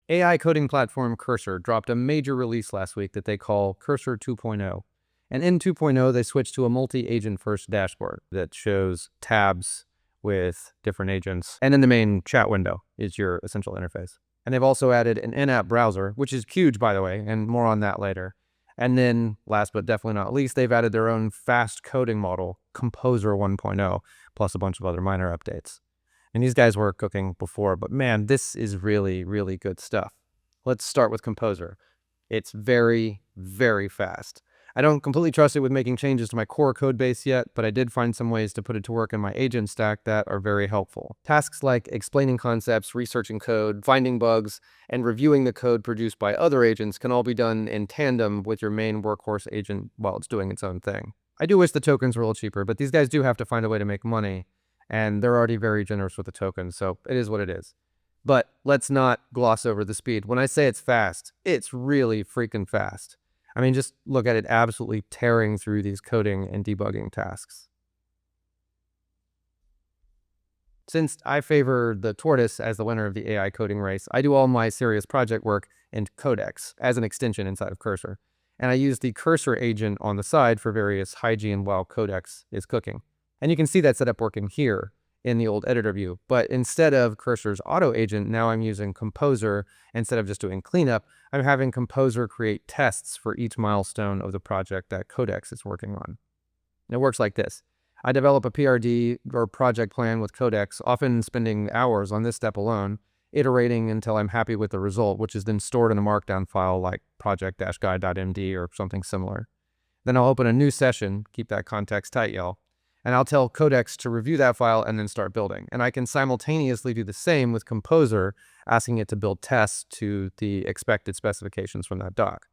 AI coding platform Cursor dropped a major release last week that they call Cursor 2.0. And in 2.0, they switched to a multi-agent first dashboard that shows tabs with different agents. And in the main chat window is your essential interface. And they've also added an in-app browser, which is huge, by the way, and more on that later. And then, last but definitely not least, they've added their own fast coding model, Composer 1.0, plus a bunch of other minor updates. And these guys were cooking before, but man, this is really, really good stuff. Let's start with Composer. It's very, very fast. I don't completely trust it with making changes to my core code base yet, but I did find some ways to put it to work in my agent stack that are very helpful. Tasks like explaining concepts, researching code, finding bugs, and reviewing the code produced by other agents can all be done in tandem with your main workhorse agent while it's doing its own thing. I do wish the tokens were a little cheaper, but these guys do have to find a way to make money, and they're already very generous with the tokens, so it is what it is. But let's not gloss over the speed. When I say it's fast, it's really freaking fast. I mean, just look at it absolutely tearing through these coding and debugging tasks. Since I favor the tortoise as the winner of the AI coding race, I do all my serious project work in Codex as an extension inside of Cursor. And I use the Cursor agent on the side for various hygiene while Codex is cooking. And you can see that setup working here in the old editor view. But instead of Cursor's auto agent, now I'm using Composer. Instead of just doing cleanup, I'm having Composer create tests for each milestone of the project that Codex is working on. And it works like this. I develop a PRD or project plan with Codex, often spending hours on this step alone, iterating until I'm happy with the result, which is then stored in a markdown file like project-guide.md or something similar. Then I'll open a new session, keep that context tight, y'all, and I'll tell Codex to review that file and then start building. And I can simultaneously do the same with Composer, asking it to build tests to the expected specifications from that doc.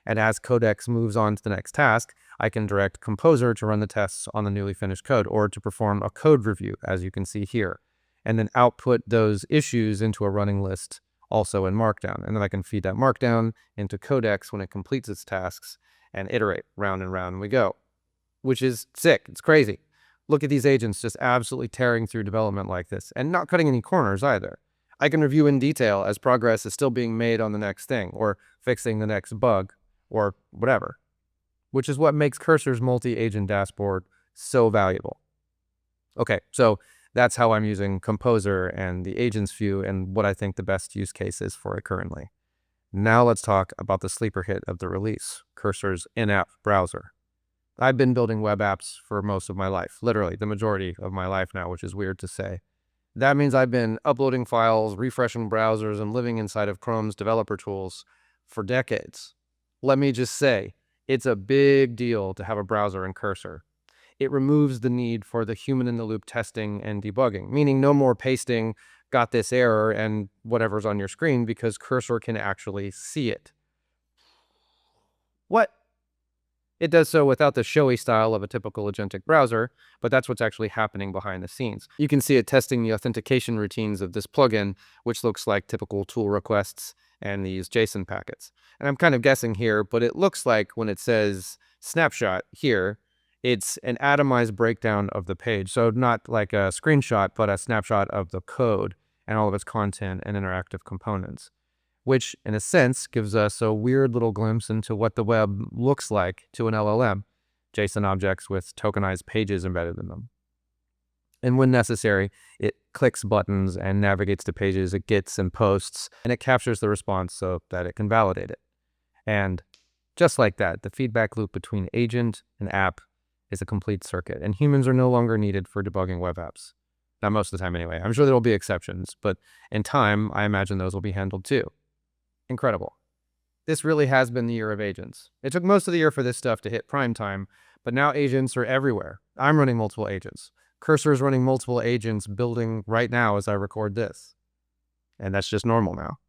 And as Codex moves on to the next task, I can direct Composer to run the tests on the newly finished code or to perform a code review, as you can see here, and then output those issues into a running list also in Markdown. And then I can feed that Markdown into Codex when it completes its tasks and iterate round and round we go, which is sick. It's crazy. Look at these agents just absolutely tearing through development like this and not cutting any corners either. I can review in detail as progress is still being made on the next thing or fixing the next bug or whatever, which is what makes Cursor's multi-agent dashboard so valuable. Okay, so that's how I'm using Composer and the agents view and what I think the best use case is for it currently. Now let's talk about the sleeper hit of the release, Cursor's in-app browser. I've been building web apps for most of my life, literally the majority of my life now, which is weird to say. That means I've been uploading files, refreshing browsers, and living inside of Chrome's developer tools for decades. Let me just say, it's a big deal to have a browser in Cursor. It removes the need for the human-in-the-loop testing and debugging, meaning no more pasting, got this error, and whatever's on your screen because Cursor can actually see it. What? It does so without the showy style of a typical agentic browser, but that's what's actually happening behind the scenes. You can see it testing the authentication routines of this plugin, which looks like typical tool requests and these JSON packets. And I'm kind of guessing here, but it looks like when it says snapshot here, it's an atomized breakdown of the page. So not like a screenshot, but a snapshot of the code and all of its content and interactive components, which in a sense gives us a weird little glimpse into what the web looks like to an LLM, JSON objects with tokenized pages embedded in them. And when necessary, it clicks buttons and navigates to pages it gets and posts, and it captures the response so that it can validate it. And just like that, the feedback loop between agent and app is a complete circuit, and humans are no longer needed for debugging web apps. Not most of the time anyway. I'm sure there will be exceptions, but in time, I imagine those will be handled too. Incredible. This really has been the year of agents. It took most of the year for this stuff to hit prime time, but now agents are everywhere. I'm running multiple agents. Cursor is running multiple agents building right now as I record this. And that's just normal now.